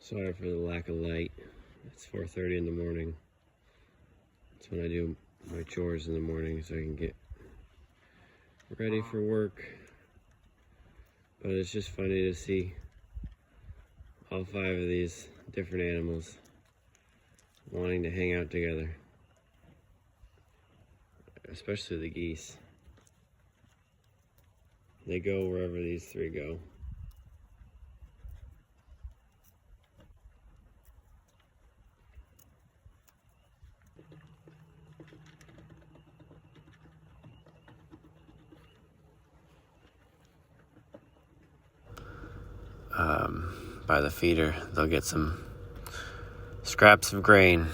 Sorry for the lack of light. It's 4:30 in the morning. That's when I do my chores in the morning so I can get ready for work. But it's just funny to see all 5 of these different animals wanting to hang out together. Especially the geese. They go wherever these 3 go. By the feeder, they'll get some scraps of grain